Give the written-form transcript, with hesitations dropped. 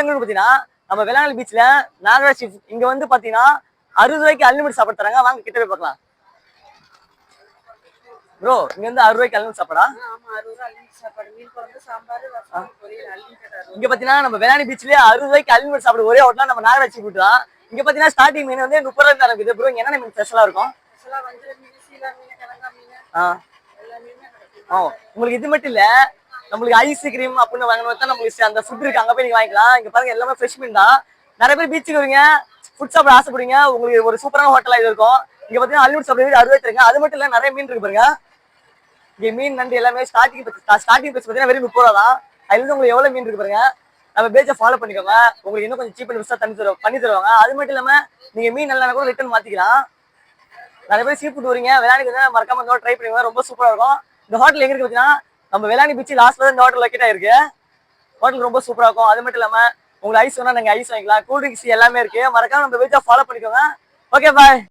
ஒருத்தங்களுக்கு பாத்தீங்கன்னா நம்ம வேளாங்கண்ணி பீச்ல நாகராஜ் இங்க வந்து பாத்தீங்கன்னா 60 ரூபாய்க்கு அன்லிமிட் சாப்பாடு தராங்க. வாங்க கிட்ட போய் பார்க்கலாம். ப்ரோ இங்க வந்து 60 ரூபாய்க்கு அன்லிமிட் சாப்பாடா? இங்க பாத்தீங்கன்னா நம்ம வேளாங்கண்ணி பீச்லயே 60 ரூபாய்க்கு அன்லிமிட் சாப்பாடு ஒரே ஹோட்டலா நம்ம நாகராஜ் ஃபுட் தான். இங்க பாத்தீங்கன்னா ஸ்டார்டிங் மீன் வந்து 30 ரூபாய்க்கு ஆரம்பிக்குது. ப்ரோ என்னென்ன மீன் ஸ்பெஷலா இருக்கும்? உங்களுக்கு இது மட்டும் இல்ல, நம்மளுக்கு ஐஸ் கிரீம் அப்படின்னு வாங்கணும் நம்மளுக்கு அந்த ஃபுட் இருக்கு, அங்க போய் நீங்க வாங்கிக்கலாம். இங்க பாருங்க எல்லாமே ஃப்ரெஷ் மீன் தான். நிறைய பேர் பீச்சுக்கு வருவீங்க, ஃபுட் சாப்பிட ஆசைப்படுறீங்க, உங்களுக்கு ஒரு சூப்பரான ஹோட்டலா இது இருக்கும். இங்க பாத்தீங்கன்னா அன்லிமிட் சாப்பிடுறது 60 ரூபாய் தருங்க. அது மட்டும் இல்ல நிறைய மீன் இருக்கு பாருங்க. இங்க மீன் நண்டு எல்லாமே ஸ்டார்டிங் பிரைஸ் பாத்தீங்கன்னா வெறும் 30 ரூபா தான். அதுல இருந்து உங்களுக்கு எவ்வளவு மீன் இருக்கு பாருங்க. நம்ம பேஜை ஃபாலோ பண்ணிக்கோங்க, உங்களுக்கு இன்னும் கொஞ்சம் சீப் அண்ட் பெஸ்டா பண்ணி தருவாங்க. அது மட்டும் இல்லாம நீங்க மீன் நல்லா கூட ரிட்டர்ன் மாத்திக்கலாம். நிறைய பேர் சீ ஃபுட் வரீங்க, வேளாங்கண்ணி மறக்காம ட்ரை பண்ணுங்க, ரொம்ப சூப்பரா இருக்கும். இந்த ஹோட்டல் எங்க இருக்கு பாத்தீங்கன்னா நம்ம வேளாங்கண்ணி பீச் லாஸ்ட்ல இந்த ஹோட்டல் லொக்கேட் ஆயிருக்கு. ஹோட்டல் ரொம்ப சூப்பரா இருக்கும். அது மட்டும் இல்லாம உங்களுக்கு ஐஸ் வேணா நீங்க ஐஸ் வாங்கிக்கலாம், கூல் ட்ரிங்க்ஸ் எல்லாமே இருக்கு. மறக்காம நம்ம பேஜை ஃபாலோ பண்ணிக்கோங்க. Okay bye.